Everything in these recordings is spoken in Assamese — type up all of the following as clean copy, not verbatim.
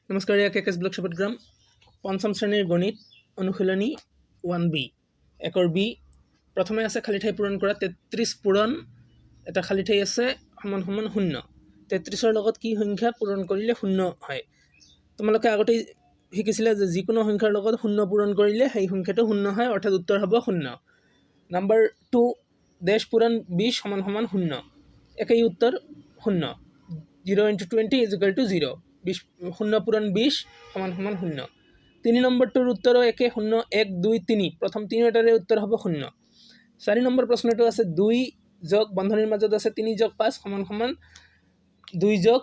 নমস্কাৰ, ইয়াক কেকেছ ব্লক চপটগ্ৰাম পঞ্চম শ্ৰেণীৰ গণিত অনুশীলনী 1B একৰ বি। প্ৰথমে আছে খালী ঠাই পূৰণ কৰা 33 পূৰণ এটা খালী ঠাই আছে সমান সমান 0। 33ৰ লগত কি সংখ্যা পূৰণ কৰিলে 0 হয়? তোমালোকে আগতেই শিকিছিলা যে যিকোনো সংখ্যাৰ লগত 0 পূৰণ কৰিলে সেই সংখ্যাটো 0 হয়, অৰ্থাৎ উত্তৰ হ'ব 0। নাম্বাৰ 2 দেশ পূৰণ 20 সমান সমান 0। একেই উত্তৰ 0। 0 × 20 = 0। 0 পূৰণ 20 সমান সমান 0। 3 নম্বৰটোৰ উত্তৰো একে 0 1 2 3 প্ৰথম তিনিটাৰে উত্তৰ হ'ব 0। 4 নম্বৰ প্ৰশ্নটো আছে 2 যোগ বন্ধনীৰ মাজত আছে 3 যোগ 5 সমান সমান 2 যোগ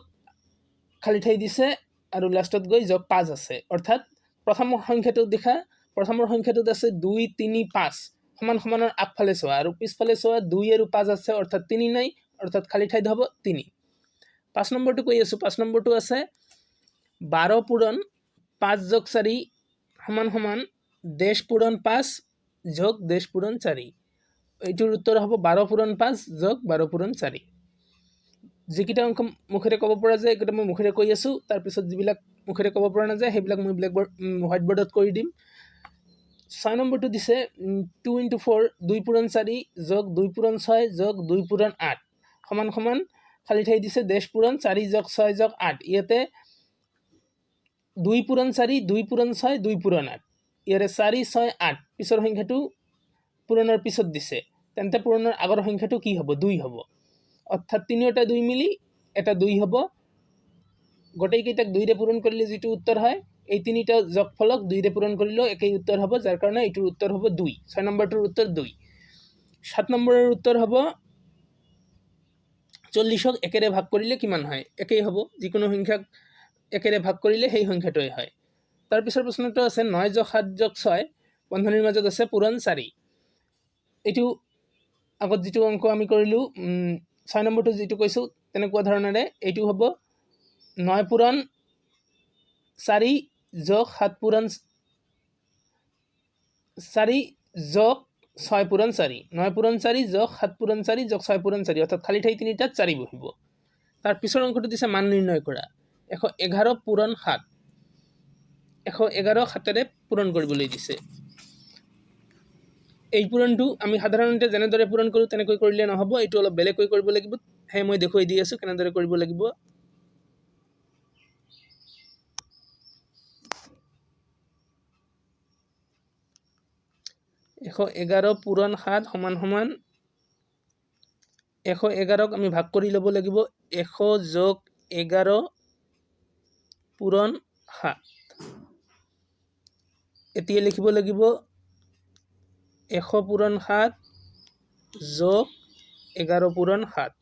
খালী ঠাই দিছে আৰু লাষ্টত গৈ যোগ 5 আছে, অৰ্থাৎ প্ৰথম সংখ্যাটো দেখা প্ৰথমৰ সংখ্যাটোত আছে 2 3 5 সমান সমানৰ আগফালে চোৱা আৰু পিছফালে চোৱা 2 আৰু 5 আছে, অৰ্থাৎ 3 নাই, অৰ্থাৎ খালী ঠাইত হ'ব 3। 5 নম্বৰটো কৈ আছো। 5 নম্বৰটো আছে 12 পূৰণ 5 যোগ 4 সমান সমান দেশ পূৰণ 5 যোগ দেশ পূৰণ 4। এইটোৰ উত্তৰ হ'ব 12 পূৰণ 5 যোগ 12 পূৰণ 4। যিকেইটা অংক মুখেৰে ক'ব পৰা যায় এইকেইটা মই মুখেৰে কৈ আছোঁ, তাৰপিছত যিবিলাক মুখেৰে ক'ব পৰা নাযায় সেইবিলাক মই হোৱাইট বৰ্ডত কৰি দিম। 6 নম্বৰটো দিছে 2 × 4 2 পূৰণ 4 যোগ 2 পূৰণ 6 যোগ 2 পূৰণ 8 সমান সমান খালী ঠাই দিছে দেশ পূৰণ 4 যোগ 6 যোগ 8। ইয়াতে 2 পূৰণ 4 2 পূৰণ 6 2 পূৰণ 8, ইয়াৰে 4 6 8 পিছৰ সংখ্যাটো পূৰণৰ পিছত দিছে, তেন্তে পূৰণৰ আগৰ সংখ্যাটো কি হ'ব? 2 হ'ব, অৰ্থাৎ তিনিওটা 2 মিলি এটা 2 হ'ব। গোটেইকেইটাক 2ৰে পূৰণ কৰিলে যিটো উত্তৰ হয়, এই তিনিটা যোগফলক 2ৰে পূৰণ কৰিলেও একেই উত্তৰ হ'ব, যাৰ কাৰণে এইটোৰ উত্তৰ হ'ব 2। 6 নম্বৰটোৰ উত্তৰ 2। 7 নম্বৰৰ উত্তৰ হ'ব 40ক 1ৰে ভাগ কৰিলে কিমান হয়? একেই হ'ব, যিকোনো সংখ্যাক 1ৰে ভাগ কৰিলে সেই সংখ্যাটোৱে হয়। তাৰপিছৰ প্ৰশ্নটো আছে 9 যোগ 7 যোগ 6 বন্ধনীৰ মাজত আছে পূৰণ 4। এইটো আগত যিটো অংক আমি কৰিলোঁ 6 নম্বৰটো যিটো কৈছোঁ তেনেকুৱা ধৰণেৰে এইটো হ'ব 9 পূৰণ 4 যোগ 7 পূৰণ 4 যোগ 6 পূৰণ 4। 9 পূৰণ 4 যোগ 7 পূৰণ 4 যোগ 6 পূৰণ 4, অৰ্থাৎ খালী ঠাই তিনিটাত 4 বহিব। তাৰ পিছৰ অংকটো দিছে মান নিৰ্ণয় কৰা 111 পূৰণ 7। 111 7ৰে পূৰণ কৰিবলৈ দিছে। এই পূৰণটো আমি সাধাৰণতে যেনেদৰে পূৰণ কৰোঁ তেনেকৈ কৰিলে নহ'ব, এইটো অলপ বেলেগকৈ কৰিব লাগিব, সেয়ে মই দেখুৱাই দি আছোঁ কেনেদৰে কৰিব লাগিব। এশ 11 পূৰণ 7 সমান সমান 111ক আমি ভাগ কৰি ল'ব লাগিব 100 যোগ 11 পূৰণ 7। এতিয়া লিখিব লাগিব 100 পূৰণ 7 যোগ 11 পূৰণ 7।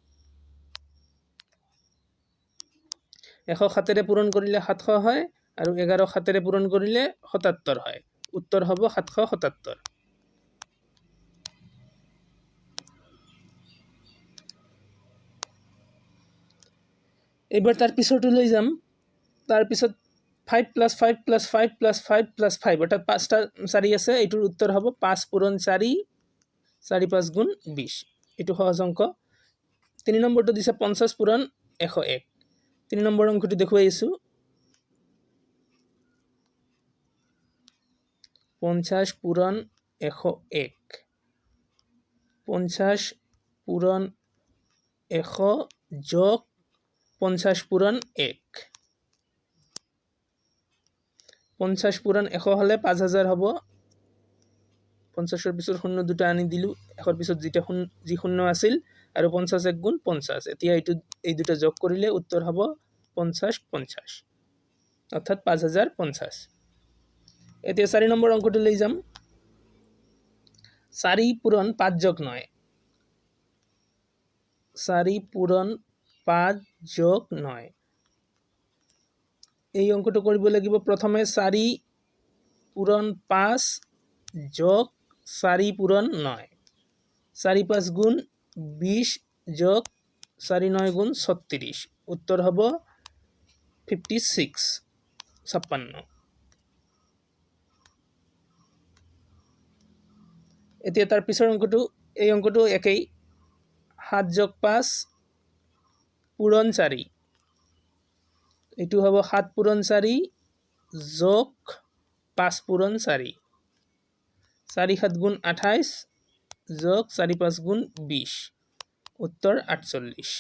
100 7ৰে পূৰণ কৰিলে 700 হয় আৰু 11 7ৰে পূৰণ কৰিলে 77 হয়। উত্তৰ হ'ব 777। এইবাৰ তাৰ পিছৰটো লৈ যাম। তাৰপিছত 5 + 5 + 5 + 5 + 5 অৰ্থাৎ 5টা 4 আছে, এইটোৰ উত্তৰ হ'ব 5 পূৰণ 4 4 5 গুণ 20। এইটো সহজ অংক। 3 নম্বৰটো দিছে 50 পূৰণ 101। 3 নম্বৰ অংকটো দেখুৱাই আছোঁ। 50 পূৰণ 101, 50 পূৰণ 100 যোগ 50 পূৰণ 1। 50 পূৰণ 100 হ'লে 5000 হ'ব। 50ৰ পিছত 0 দুটা আনি দিলোঁ, 100ৰ পিছত যি 0 আছিল আৰু 50 1 গুণ 50। এতিয়া এই দুটা যোগ কৰিলে উত্তৰ হ'ব 50 50, অৰ্থাৎ 5050। এতিয়া 4 নম্বৰ অংকটো লৈ যাম। 4 পূৰণ 5 যোগ 9। 4 পূৰণ 5 যোগ 9। এই অংকটো কৰিব লাগিব। প্ৰথমে 4 পূৰণ 5 যোগ 4 পূৰণ 9। 4 5 গুণ 20 যোগ 4 9 গুণ 36। উত্তৰ হ'ব 56 56। এতিয়া তাৰ পিছৰ অংকটো, এই অংকটো একেই। 7 যোগ 5 পূৰণ 4। এইটো হ'ব 7 পূৰণ 4 যোগ 5 পূৰণ 4 4 7 গুণ 28 যোগ 4 5 গুণ 20 উত্তৰ 48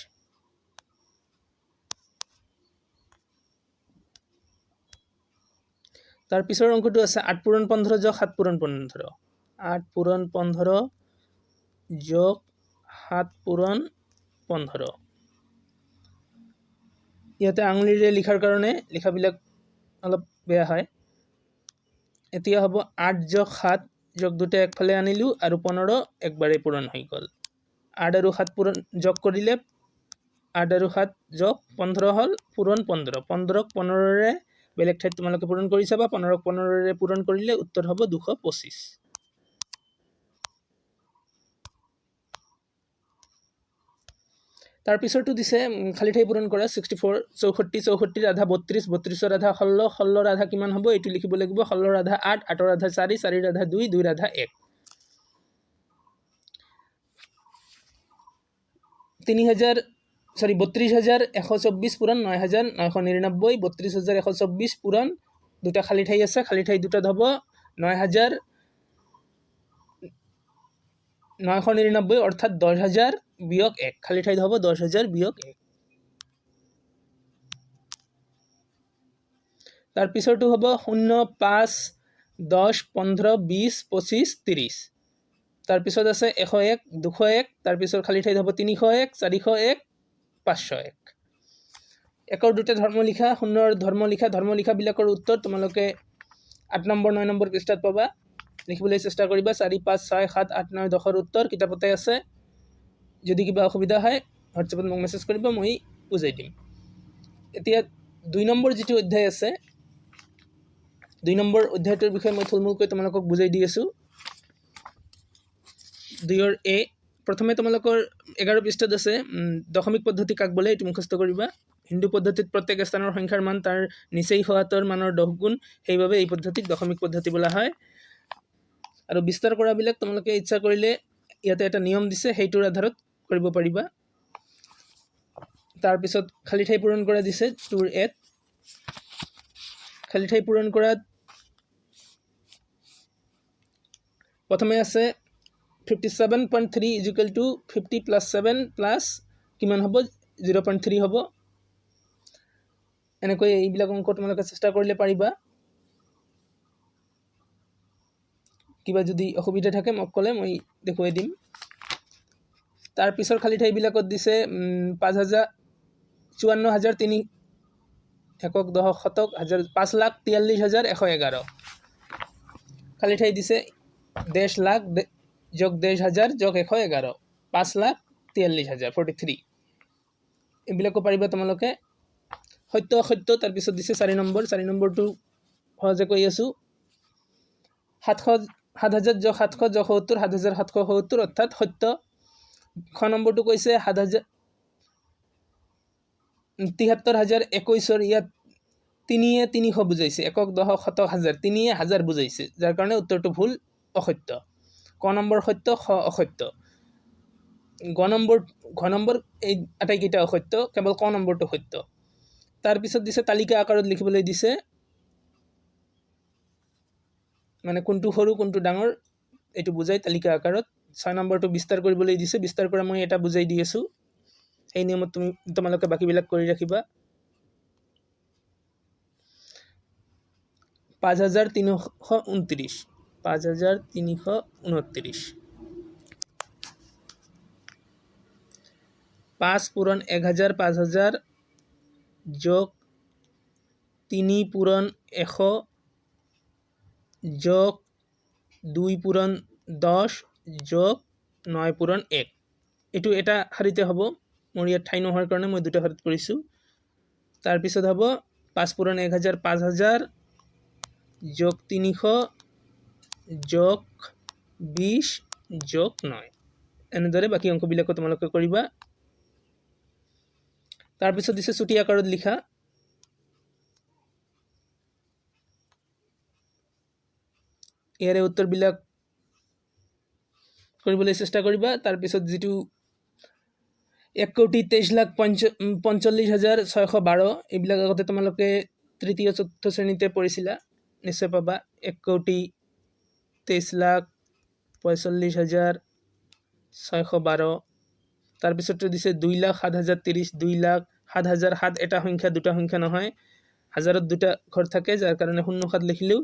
তাৰ পিছৰ অংকটো আছে 8 পূৰণ 15 যোগ 7 পূৰণ 15 8 পূৰণ 15 যোগ 7 পূৰণ 15 ইয়াতে আঙুলিৰে লিখাৰ কাৰণে লিখাবিলাক অলপ বেয়া হয় এতিয়া হ'ব 8 যোগ 7 যোগ দুটা একফালে আনিলো আৰু 15 একবাৰে পূৰণ হৈ গ'ল 8 আৰু 7 পূৰণ যোগ কৰিলে 8 আৰু 7 যোগ 15 হ'ল পূৰণ 15 15ক 15ৰে বেলেগ ঠাইত তোমালোকে পূৰণ কৰি চাবা 15ক 15ৰে পূৰণ কৰিলে উত্তৰ হ'ব 225 তাৰ পিছৰটো দিছে খালি ঠাই পূৰণ কৰা 64 64 64 ৰ আধা 32 32 ৰ আধা 16 16 ৰ আধা কিমান হ'ব এইটো লিখিব লাগিব 16 ৰ আধা 8 8 ৰ আধা 4 4 ৰ আধা 2 2 ৰ আধা 1 3000 সরি 32124 পূরণ 9999 32124 পূরণ দুটা খালি ঠাই আছে খালি ঠাই দুটা হব 9999 অর্থাৎ 10000 বিয়োগ 1 খালি ঠাই হব 10000 বিয়োগ 1 তার পিছৰটো হব 0 5 10 15 20 25 30 তাৰ পিছত আছে 101 201 তাৰ পিছৰ খালি ঠাই হব 301 401 501 একৰ দুটা ধৰ্ম লিখা শূন্যৰ ধৰ্ম লিখা বিলাকৰ উত্তৰ তোমালোকে 8 নম্বৰ 9 নম্বৰ পৃষ্ঠাত পাবা লিখিবলৈ চেষ্টা কৰিবা 4 5 6 7 8 9 10 ৰ উত্তৰ কিতাপতে আছে যদি কিবা অসুবিধা হয় হোৱাটছএপত মোক মেছেজ কৰিবা মই বুজাই দিম এতিয়া 2 নম্বৰ যেটো অধ্যায় আছে 2 নম্বৰ অধ্যায়টোৰ বিষয়ে মই থুলমূলকৈ তোমালোকক বুজাই দি আছো 2 এ প্ৰথমে তোমালোকৰ 11 পৃষ্ঠাত আছে দশমিক পদ্ধতি কাক বলে এটো মুখস্থ কৰিবা হিন্দু পদ্ধতিত প্ৰত্যেক স্থানৰ সংখ্যাৰ মান তাৰ নিচেই হওয়াতৰ মানৰ 10 গুণ সেইভাবে এই পদ্ধতিক দশমিক পদ্ধতি বলা হয় আৰু বিস্তাৰ কৰা বিলাক তোমালোকে ইচ্ছা কৰিলে ইয়াতে এটা নিয়ম দিছে সেইটোৰ আধাৰত কৰিব পাৰিবা তাৰ পিছত খালি ঠাই পূৰণ কৰা দিছে 2 খালি ঠাই পূৰণ কৰাত প্ৰথমে আছে 57.3 is equal to 50 plus 7 plus কিমান হ'ব 0.3 হ'ব এনেকৈ এইবিলাক অংক তোমালোকে চেষ্টা কৰিলে পাৰিবা কিবা যদি অসুবিধা থাকে মোক কলে মই দেখুৱাই দিম তাৰ পিছৰ খালি ঠাই বিলাকত দিছে 5,54,300 একক দশক শতক 5,43,111 খালি ঠাই দিছে 10 লাখ যোগ 10,000 যোগ 111 5,43,000 43 এইবিলাকো পাৰিবা তোমালোকে সত্য অসত্য তাৰ পিছত দিছে 4 নম্বৰটো সহজে কৈ আছো 7,000 যোগ 700 যোগ 70 7,770 অৰ্থাৎ সত্য খ নম্বৰটো কৈছে 73,021 ইয়াত 300 বুজাইছে একক দশক শতক হাজাৰ 3,000 বুজাইছে যাৰ কাৰণে উত্তৰটো ভুল অসত্য ক নম্বৰ সত্য খ অসত্য ঘ নম্বৰ এই আটাইকেইটা অসত্য কেৱল ক নম্বৰটো সত্য তাৰ পিছত দিছে তালিকা আকাৰত লিখিবলৈ দিছে মানে কোনটো সৰু কোনটো ডাঙৰ এটো বুজাই তালিকা আকাৰত 6 নম্বৰটো বিস্তাৰ কৰিবলৈ দিছে বিস্তাৰ কৰা মই এটা বুজাই দি আছো এই নিয়মত তোমালোকে বাকিবিলাক কৰি ৰাখিবা 5,329 5,329 5 পূৰণ 1,000 5,000 যোগ 3 পূৰণ 100 যোগ 2 পূৰণ 10 যোগ 9 পূৰণ 1 এটো এটা হাৰিতে হ'ব মোৰ ইয়াত ঠাই নোহোৱাৰ কাৰণে মই দুটা হাৰিত কৰিছো তাৰ পিছত হ'ব 5 পূৰণ 1,000 5,000 যোগ 300 যোগ 20 যোগ 9 এনেদৰে বাকি অংকবিলাক তোমালোকে কৰিবা তাৰ পিছত দিছে ছুটি আকাৰত লিখা ইয়াৰে উত্তৰবিলাক কৰিবলৈ চেষ্টা কৰিবা তাৰ পিছত যেটো 1,23,45,612 এইবিলাক আগতে তোমালোকে তৃতীয় চতুৰ্থ শ্ৰেণীতে পঢ়িছিলা, নিশ্চয় পাবা। 1,23,45,612। তাৰপিছতো দিছে 2,07,030, 2,07,007 এটা সংখ্যা, দুটা সংখ্যা নহয়, হাজাৰত দুটা ঘৰ থাকে, যাৰ কাৰণে 0,7 লিখিলেও।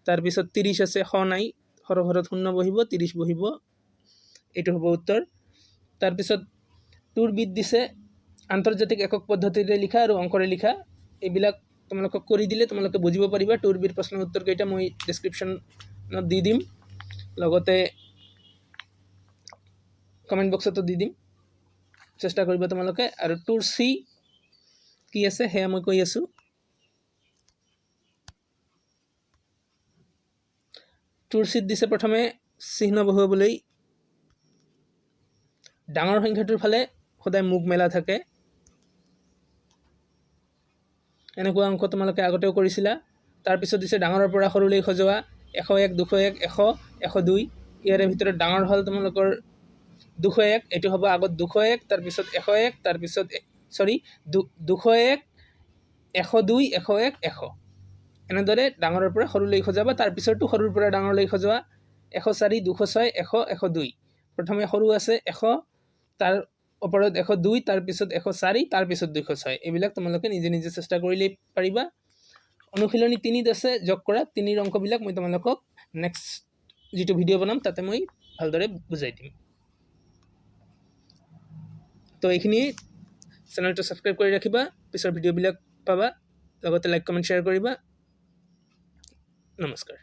তাৰপিছত 30 আছে, শ নাই, শৰ ঘৰত 0 বহিব, 30 বহিব, এইটো হ'ব উত্তৰ। তাৰপিছত টুৰ বিধ দিছে আন্তৰ্জাতিক একক পদ্ধতিৰে লিখা আৰু অংকৰে লিখা। এইবিলাক তোমালোকক কৰি দিলে তোমালোকে বুজিব পাৰিবা। টুৰ বিধ প্ৰশ্ন উত্তৰ কেইটা মই ডেছক্ৰিপশ্যনত দি দিম, লগতে কমেণ্ট বক্সতো দি দিম, চেষ্টা কৰিবা তোমালোকে। আৰু টুৰ চি কি আছে সেয়া মই কৈ আছোঁ। টুৰ চিত দিছে প্ৰথমে চিহ্ন বহুৱাবলৈ ডাঙৰ সংখ্যাটোৰ ফালে সদায় মুখ মেলা থাকে। এনেকুৱা অংক তোমালোকে আগতেও কৰিছিলা। তাৰপিছত দিছে ডাঙৰৰ পৰা সৰুলৈ সজোৱা 101, 201, 100, 102। ইয়াৰে ভিতৰত ডাঙৰ হ'ল তোমালোকৰ 201, এইটো হ'ব আগত 201, তাৰপিছত 101, তাৰপিছত 201, 102, 101, 100। এনেদৰে ডাঙৰৰ পৰা সৰুলৈ সজাবা। তাৰপিছতো সৰুৰ পৰা ডাঙৰলৈ সজোৱা 104, 206, 100, 102। প্ৰথমে সৰু আছে 100, তাৰ ওপৰত 102, তাৰপিছত 104, তাৰপিছত 206। এইবিলাক তোমালোকে নিজে নিজে চেষ্টা কৰিলেই পাৰিবা। অনুশীলনী 3ত আছে যোগ কৰা 3 অংকবিলাক মই তোমালোকক নেক্সট যিটো ভিডিঅ' বনাম তাতে মই ভালদৰে বুজাই দিম। তো এইখিনি, চেনেলটো ছাবস্ক্ৰাইব কৰি ৰাখিবা, পিছৰ ভিডিঅ'বিলাক পাবা, লগতে লাইক কমেণ্ট শ্বেয়াৰ কৰিবা। নমস্কাৰ।